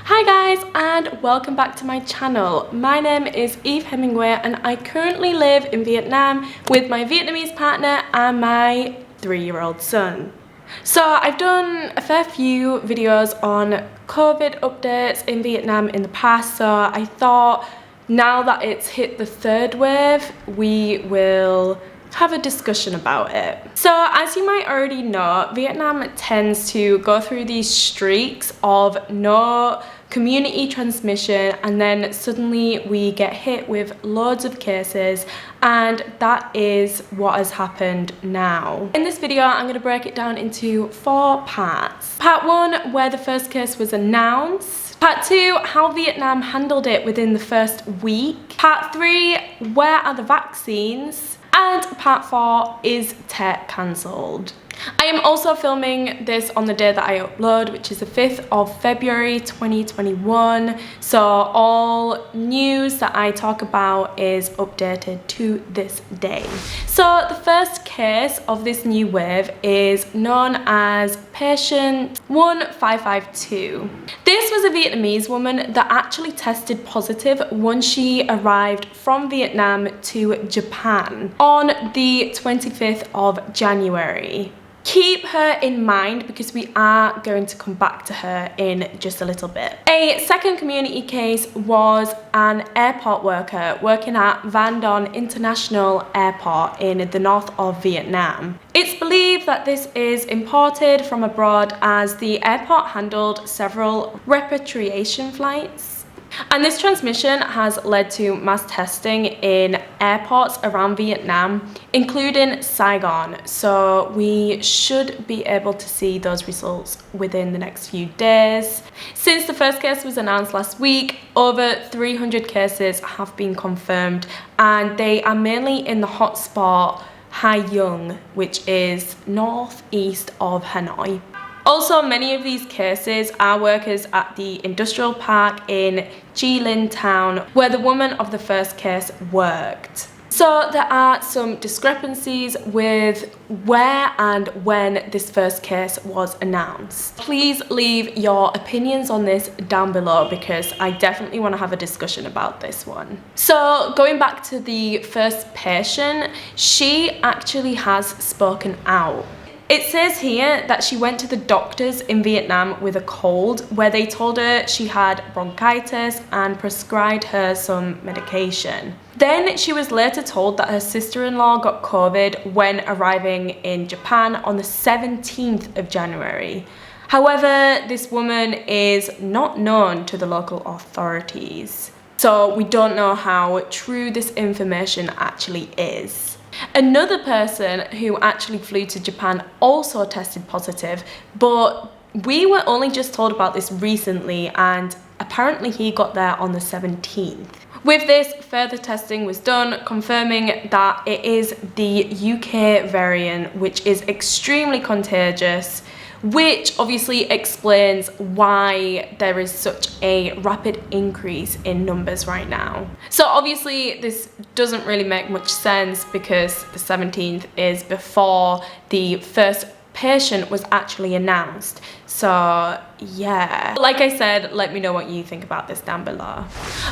Hi guys, and welcome back to my channel. My name is Eve Hemingway and I currently live in Vietnam with my Vietnamese partner and my 3-year-old son. So I've done a fair few videos on COVID updates in Vietnam in the past, so I thought now that it's hit the third wave, we will have a discussion about it. So as you might already know, Vietnam tends to go through these streaks of no community transmission, and then suddenly we get hit with loads of cases, and that is what has happened now. In this video, I'm going to break it down into 4 parts. Part 1, where the first case was announced. Part 2, how Vietnam handled it within the first week. Part 3, where are the vaccines? And part 4, is tech cancelled? I am also filming this on the day that I upload, which is the 5th of February 2021. So all news that I talk about is updated to this day. So the first case of this new wave is known as patient 1552. This was a Vietnamese woman that actually tested positive once she arrived from Vietnam to Japan on the 25th of January. Keep her in mind because we are going to come back to her in just a little bit. A second community case was an airport worker working at Van Don International Airport in the north of Vietnam. It's believed that this is imported from abroad as the airport handled several repatriation flights. And this transmission has led to mass testing in airports around Vietnam, including Saigon. So we should be able to see those results within the next few days. Since the first case was announced last week, over 300 cases have been confirmed, and they are mainly in the hotspot Duong, which is northeast of Hanoi. Also, many of these cases are workers at the industrial park in Chi Linh town, where the woman of the first case worked. So there are some discrepancies with where and when this first case was announced. Please leave your opinions on this down below because I definitely want to have a discussion about this one. So going back to the first patient, she actually has spoken out. It says here that she went to the doctors in Vietnam with a cold, where they told her she had bronchitis and prescribed her some medication. Then she was later told that her sister-in-law got COVID when arriving in Japan on the 17th of January. However, this woman is not known to the local authorities. So we don't know how true this information actually is. Another person who actually flew to Japan also tested positive, but we were only just told about this recently, and apparently he got there on the 17th. With this, further testing was done, confirming that it is the UK variant, which is extremely contagious, which obviously explains why there is such a rapid increase in numbers right now. So obviously this doesn't really make much sense because the 17th is before the first patient was actually announced. So yeah, like I said, let me know what you think about this down below.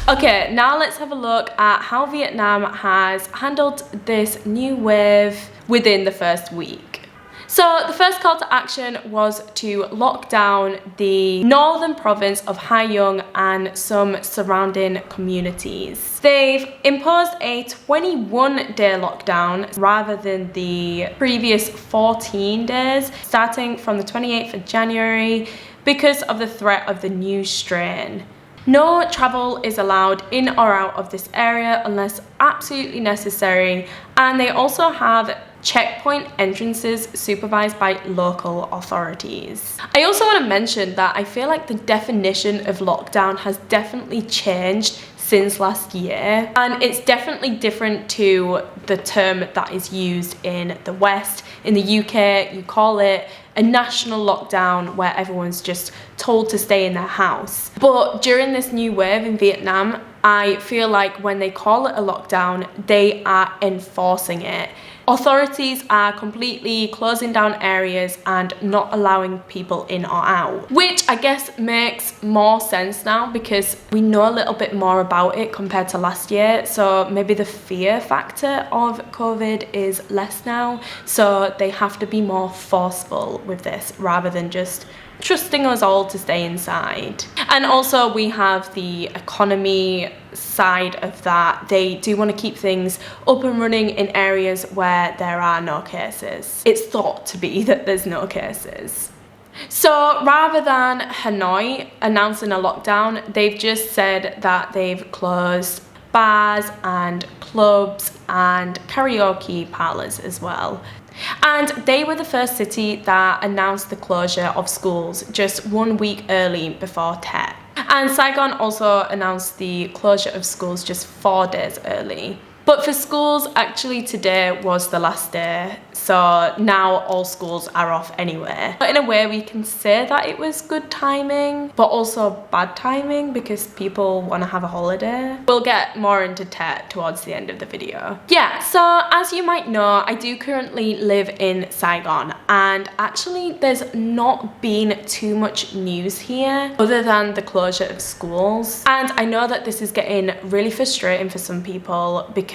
Okay, now let's have a look at how Vietnam has handled this new wave within the first week. So the first call to action was to lock down the northern province of Hai Duong and some surrounding communities. They've imposed a 21-day lockdown rather than the previous 14 days, starting from the 28th of January because of the threat of the new strain. No travel is allowed in or out of this area unless absolutely necessary, and they also have checkpoint entrances supervised by local authorities. I also want to mention that I feel like the definition of lockdown has definitely changed since last year, and it's definitely different to the term that is used in the West. In the UK, you call it a national lockdown where everyone's just told to stay in their house. But during this new wave in Vietnam, I feel like when they call it a lockdown, they are enforcing it. authorities are completely closing down areas and not allowing people in or out, which I guess makes more sense now because we know a little bit more about it compared to last year. So maybe the fear factor of COVID is less now, so they have to be more forceful with this rather than just trusting us all to stay inside. And also we have the economy side of that. They do want to keep things up and running in areas where there are no cases. It's thought to be that there's no cases. So rather than Hanoi announcing a lockdown, they've just said that they've closed bars and clubs and karaoke parlors as well. And they were the first city that announced the closure of schools just 1 week early before Tet. And Saigon also announced the closure of schools just 4 days early. But for schools, actually today was the last day, so now all schools are off anyway. But in a way we can say that it was good timing, but also bad timing because people want to have a holiday. We'll get more into Tet towards the end of the video. Yeah, so as you might know, I do currently live in Saigon, and actually there's not been too much news here other than the closure of schools. And I know that this is getting really frustrating for some people because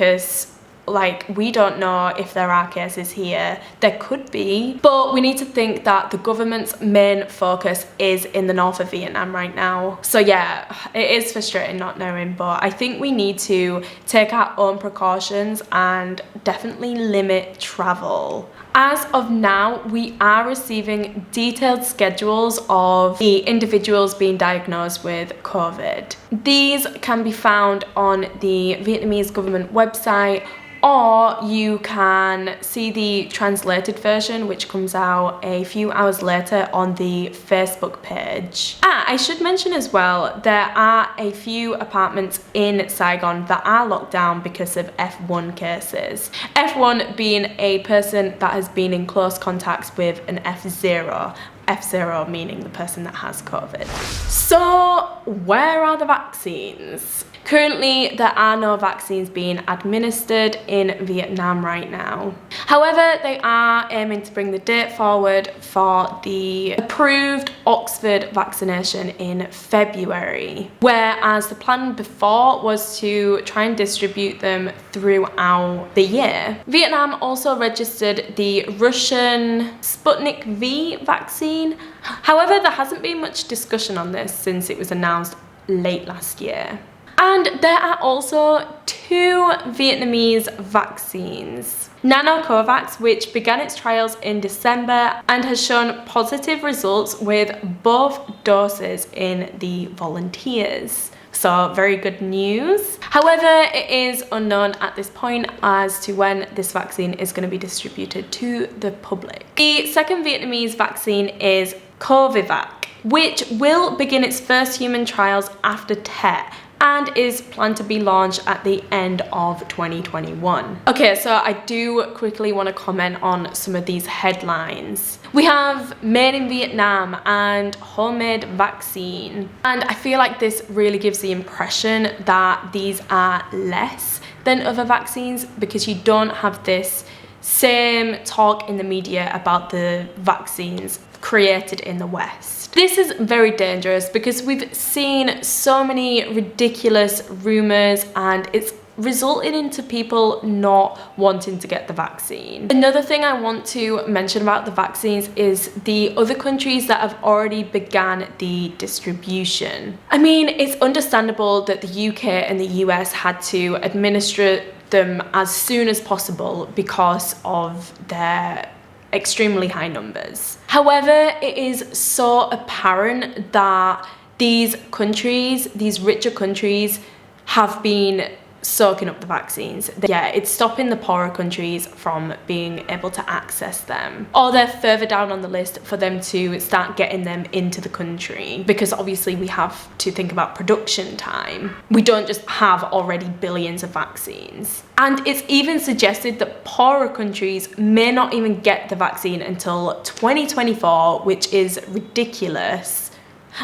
like we don't know if there are cases here. There could be, but we need to think that the government's main focus is in the north of Vietnam right now. So yeah, it is frustrating not knowing, but I think we need to take our own precautions and definitely limit travel. As of now, we are receiving detailed schedules of the individuals being diagnosed with COVID. These can be found on the Vietnamese government website, or you can see the translated version, which comes out a few hours later on the Facebook page. I should mention as well, there are a few apartments in Saigon that are locked down because of F1 cases. F1 being a person that has been in close contact with an F0. F0 meaning the person that has COVID. So where are the vaccines? Currently, there are no vaccines being administered in Vietnam right now. However, they are aiming to bring the date forward for the approved Oxford vaccination in February, whereas the plan before was to try and distribute them throughout the year. Vietnam also registered the Russian Sputnik V vaccine. However, there hasn't been much discussion on this since it was announced late last year. And there are also 2 Vietnamese vaccines. Nanocovax, which began its trials in December and has shown positive results with both doses in the volunteers. So very good news. However, it is unknown at this point as to when this vaccine is going to be distributed to the public. The second Vietnamese vaccine is Covivac, which will begin its first human trials after Tet and is planned to be launched at the end of 2021. Okay, so I do quickly want to comment on some of these headlines. We have Made in Vietnam and Homemade Vaccine. And I feel like this really gives the impression that these are less than other vaccines because you don't have this same talk in the media about the vaccines created in the West. This is very dangerous because we've seen so many ridiculous rumors and it's resulted into people not wanting to get the vaccine. Another thing I want to mention about the vaccines is the other countries that have already began the distribution. I mean, it's understandable that the UK and the US had to administer them as soon as possible because of their extremely high numbers. However, it is so apparent that these countries, these richer countries, have been soaking up the vaccines. Yeah, it's stopping the poorer countries from being able to access them, or they're further down on the list for them to start getting them into the country, because obviously we have to think about production time. We don't just have already billions of vaccines. And it's even suggested that poorer countries may not even get the vaccine until 2024, which is ridiculous.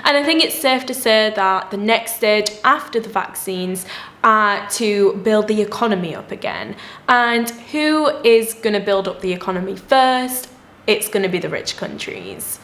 And I think it's safe to say that the next stage after the vaccines are to build the economy up again. And who is going to build up the economy first? It's going to be the rich countries.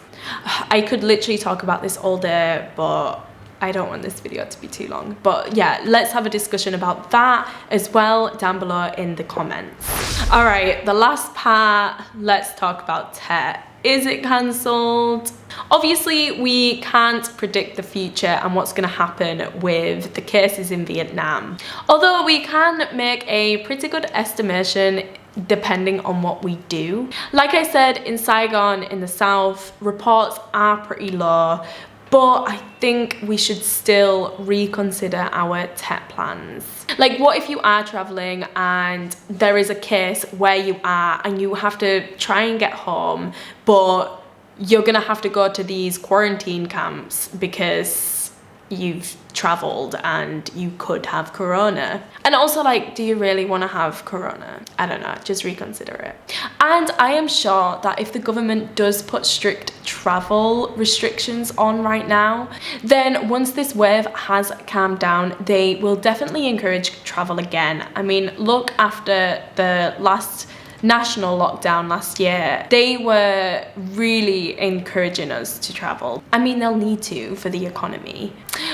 I could literally talk about this all day, but I don't want this video to be too long. But yeah, let's have a discussion about that as well down below in the comments. All right, the last part, let's talk about Tet. Is it cancelled? Obviously, we can't predict the future and what's going to happen with the cases in Vietnam. Although we can make a pretty good estimation depending on what we do. Like I said, in Saigon, in the south, reports are pretty low, but I think we should still reconsider our Tet plans. Like, what if you are traveling and there is a case where you are and you have to try and get home, but you're gonna have to go to these quarantine camps because you've traveled and you could have corona. And also, like, do you really want to have corona? I don't know, just reconsider it. And I am sure that if the government does put strict travel restrictions on right now, then once this wave has calmed down, they will definitely encourage travel again. I mean, look, after the last national lockdown last year, they were really encouraging us to travel. I mean, they'll need to for the economy.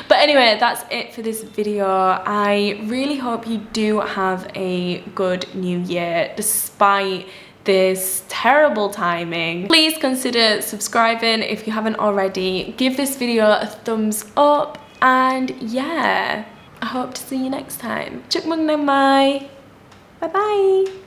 But anyway, that's it for this video. I really hope you do have a good new year despite this terrible timing. Please consider subscribing if you haven't already. Give this video a thumbs up, and yeah, I hope to see you next time. Chúc mừng năm mới. Bye bye.